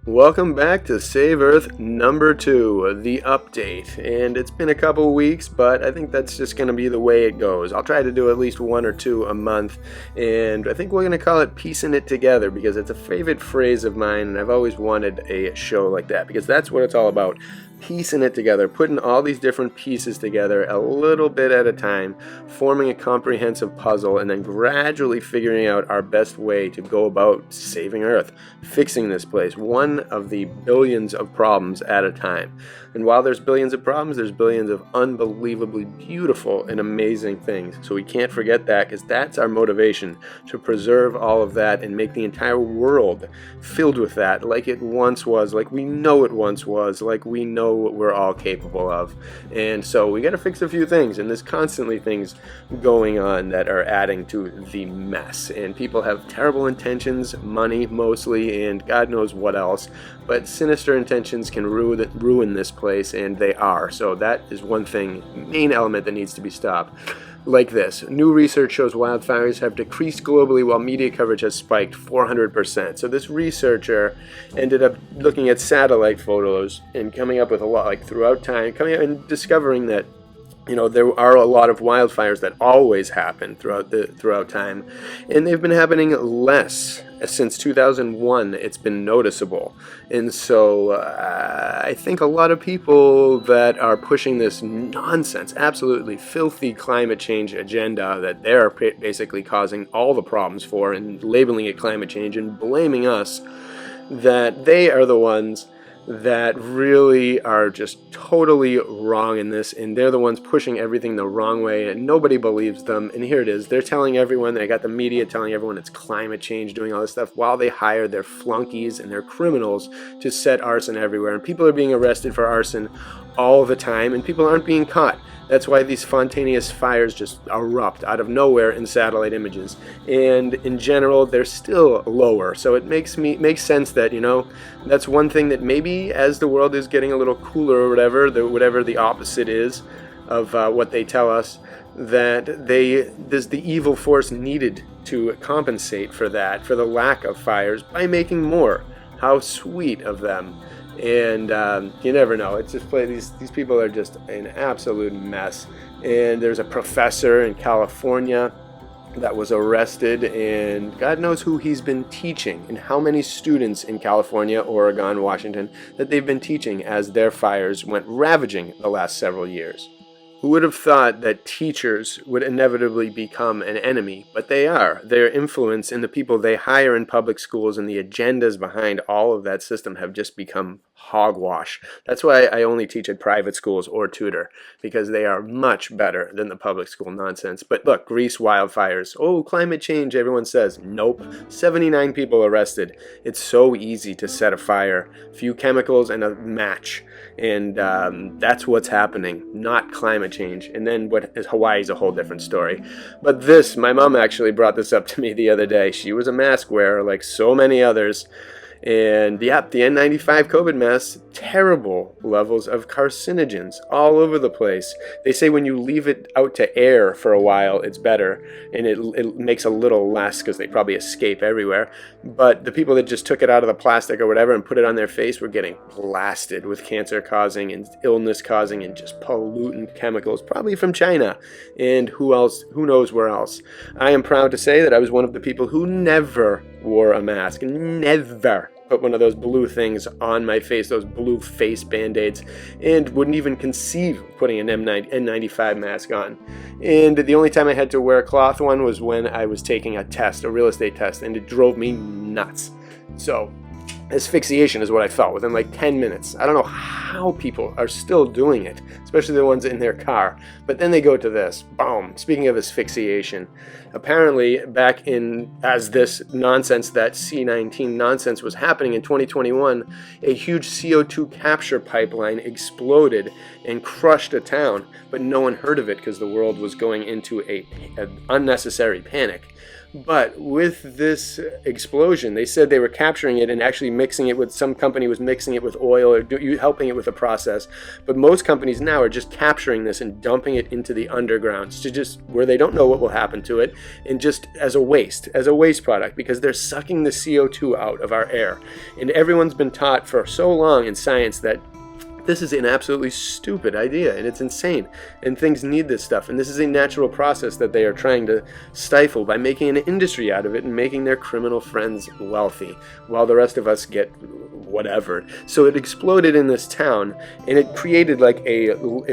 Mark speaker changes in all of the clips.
Speaker 1: Welcome back to Save Earth number 2, the update. And it's been a couple weeks, but I think that's just going to be the way it goes. I'll try to do at least 1 or 2 a month, and I think we're going to call it Piecing It Together because it's a favorite phrase of mine, and I've always wanted a show like that because that's what it's all about. Piecing it together, putting all these different pieces together a little bit at a time, forming a comprehensive puzzle, and then gradually figuring out our best way to go about saving Earth, fixing this place, one of the billions of problems at a time. And while there's billions of problems, there's billions of unbelievably beautiful and amazing things. So we can't forget that because that's our motivation, to preserve all of that and make the entire world filled with that like it once was, like we know it once was, like we know what we're all capable of. And so we got to fix a few things, and there's constantly things going on that are adding to the mess. And people have terrible intentions, money mostly, and God knows what else. But sinister intentions can ruin this place, and they are. So that is one thing, main element that needs to be stopped. Like this, new research shows wildfires have decreased globally while media coverage has spiked 400%. So this researcher ended up looking at satellite photos and coming up with a lot, like throughout time, coming up and discovering that there are a lot of wildfires that always happen throughout time, and they've been happening less since 2001. It's been noticeable, and so I think a lot of people that are pushing this nonsense, absolutely filthy climate change agenda that they're basically causing all the problems for and labeling it climate change and blaming us, that they are the ones that really are just totally wrong in this, and they're the ones pushing everything the wrong way, and nobody believes them. And here it is, they're telling everyone, they got the media telling everyone it's climate change, doing all this stuff, while they hire their flunkies and their criminals to set arson everywhere. And people are being arrested for arson all the time, and people aren't being caught. That's why these spontaneous fires just erupt out of nowhere in satellite images. And in general, they're still lower. So it makes sense that, that's one thing that maybe as the world is getting a little cooler or whatever the opposite is of what they tell us, that there's the evil force needed to compensate for that, for the lack of fires, by making more. How sweet of them. And you never know. It's just these people are just an absolute mess. And there's a professor in California that was arrested, and God knows who he's been teaching and how many students in California, Oregon, Washington that they've been teaching as their fires went ravaging the last several years. Who would have thought that teachers would inevitably become an enemy? But they are. Their influence in the people they hire in public schools and the agendas behind all of that system have just become hogwash. That's why I only teach at private schools or tutor, because they are much better than the public school nonsense. But look, Greece wildfires. Oh, climate change, everyone says. Nope. 79 people arrested. It's so easy to set a fire. Few chemicals and a match. And that's what's happening, not climate change. And then Hawaii is a whole different story. But my mom actually brought this up to me the other day. She was a mask wearer like so many others. And yep, the N95 COVID masks, terrible levels of carcinogens all over the place. They say when you leave it out to air for a while, it's better, and it makes a little less because they probably escape everywhere. But the people that just took it out of the plastic or whatever and put it on their face were getting blasted with cancer-causing and illness-causing and just pollutant chemicals, probably from China. And who knows where else. I am proud to say that I was one of the people who never wore a mask. Never put one of those blue things on my face, those blue face band-aids, and wouldn't even conceive of putting an N95 mask on. And the only time I had to wear a cloth one was when I was taking a real estate test, and it drove me nuts. So asphyxiation is what I felt within like 10 minutes. I don't know how people are still doing it, especially the ones in their car. But then they go to this. Boom. Speaking of asphyxiation, apparently back as this nonsense, that C-19 nonsense was happening in 2021, a huge CO2 capture pipeline exploded and crushed a town. But no one heard of it because the world was going into an unnecessary panic. But with this explosion, they said they were capturing it and actually mixing it with, some company was mixing it with oil or helping it with a process. But most companies now are just capturing this and dumping it into the undergrounds to just where they don't know what will happen to it, and just as a waste product, because they're sucking the CO2 out of our air. And everyone's been taught for so long in science that this is an absolutely stupid idea, and it's insane, and things need this stuff, and this is a natural process that they are trying to stifle by making an industry out of it and making their criminal friends wealthy while the rest of us get whatever. So it exploded in this town, and it created like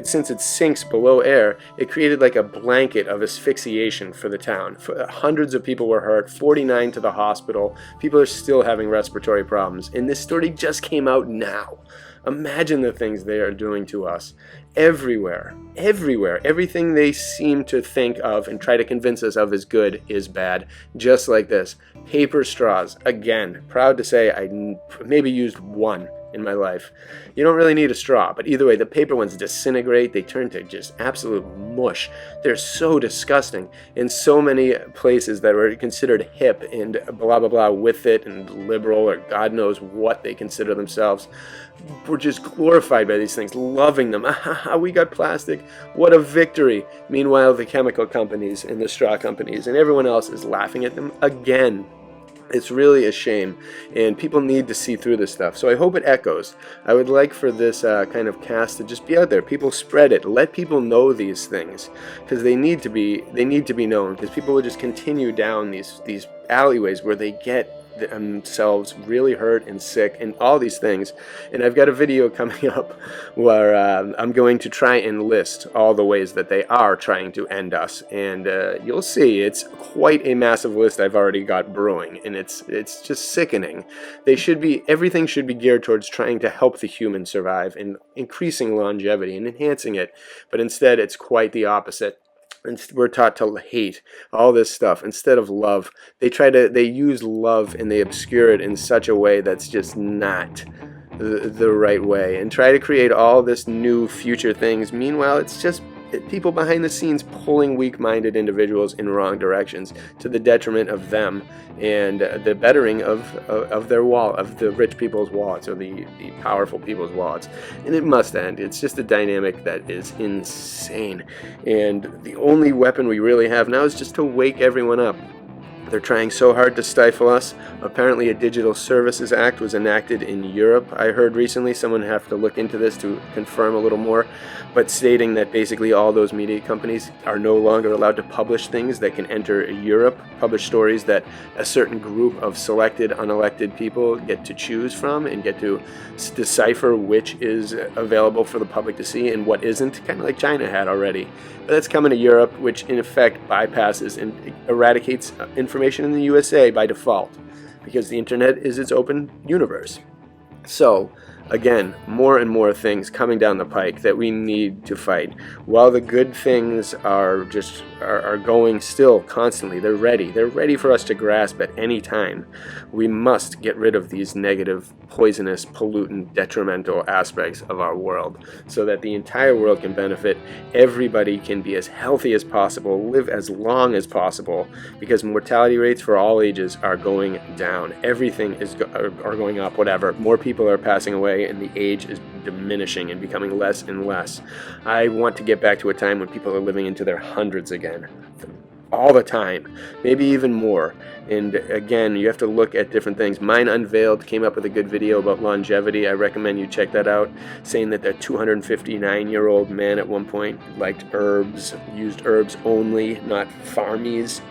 Speaker 1: since it sinks below air, it created like a blanket of asphyxiation for the town. Hundreds of people were hurt, 49 to the hospital. People are still having respiratory problems, and this story just came out now. Imagine the things they are doing to us everywhere. Everything they seem to think of and try to convince us of is good is bad. Just like this. Paper straws. Again, proud to say I maybe used one in my life. You don't really need a straw, but either way, the paper ones disintegrate. They turn to just absolute mush. They're so disgusting. In so many places that were considered hip and blah blah blah with it and liberal, or God knows what they consider themselves, were just glorified by these things, loving them. We got plastic. What a victory. Meanwhile, the chemical companies and the straw companies and everyone else is laughing at them again. It's really a shame, and people need to see through this stuff. So I hope it echoes. I would like for this kind of cast to just be out there. People spread it. Let people know these things, because they need to be known. Because people will just continue down these alleyways where they get themselves really hurt and sick and all these things. And I've got a video coming up where I'm going to try and list all the ways that they are trying to end us, and you'll see it's quite a massive list I've already got brewing, and it's just sickening. Everything should be geared towards trying to help the human survive and increasing longevity and enhancing it, but instead it's quite the opposite. And we're taught to hate all this stuff instead of love. They use love and they obscure it in such a way that's just not the right way, and try to create all this new future things. Meanwhile, it's just people behind the scenes pulling weak-minded individuals in wrong directions to the detriment of them and the bettering of the rich people's wallets, or the powerful people's wallets. And it must end. It's just a dynamic that is insane. And the only weapon we really have now is just to wake everyone up. They're trying so hard to stifle us. Apparently a Digital Services Act was enacted in Europe. I heard recently, someone have to look into this to confirm a little more, but stating that basically all those media companies are no longer allowed to publish things that can enter Europe, publish stories that a certain group of selected, unelected people get to choose from and get to decipher which is available for the public to see and what isn't, kind of like China had already. But that's coming to Europe, which in effect bypasses and eradicates information in the USA by default, because the internet is its open universe. So, again, more and more things coming down the pike that we need to fight. While the good things are going still constantly, they're ready for us to grasp at any time. We must get rid of these negative, poisonous, pollutant, detrimental aspects of our world, so that the entire world can benefit. Everybody can be as healthy as possible, live as long as possible, because mortality rates for all ages are going down. Everything are going up, whatever. More people are passing away, and the age is diminishing and becoming less and less. I want to get back to a time when people are living into their hundreds again, all the time, maybe even more. And again, you have to look at different things. Mind Unveiled came up with a good video about longevity. I recommend you check that out, saying that the 259-year-old man at one point liked herbs, used herbs only, not farmies,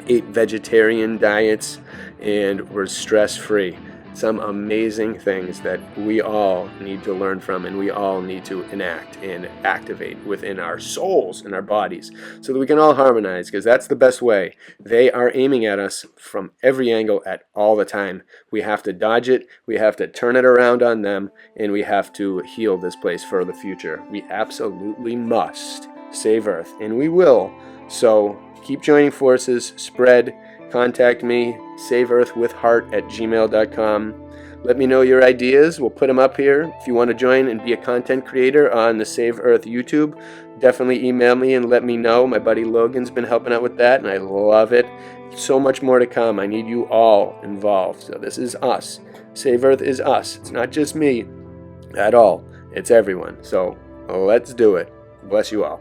Speaker 1: ate vegetarian diets, and were stress-free. Some amazing things that we all need to learn from, and we all need to enact and activate within our souls and our bodies, so that we can all harmonize, because that's the best way. They are aiming at us from every angle at all the time. We have to dodge it, we have to turn it around on them, and we have to heal this place for the future. We absolutely must save Earth, and we will. So keep joining forces, spread, contact me, saveearthwithheart@gmail.com. Let me know your ideas. We'll put them up here. If you want to join and be a content creator on the Save Earth YouTube, definitely email me and let me know. My buddy Logan's been helping out with that, and I love it. so much more to come. I need you all involved. So this is us. Save Earth is us. It's not just me at all. It's everyone. So let's do it. Bless you all.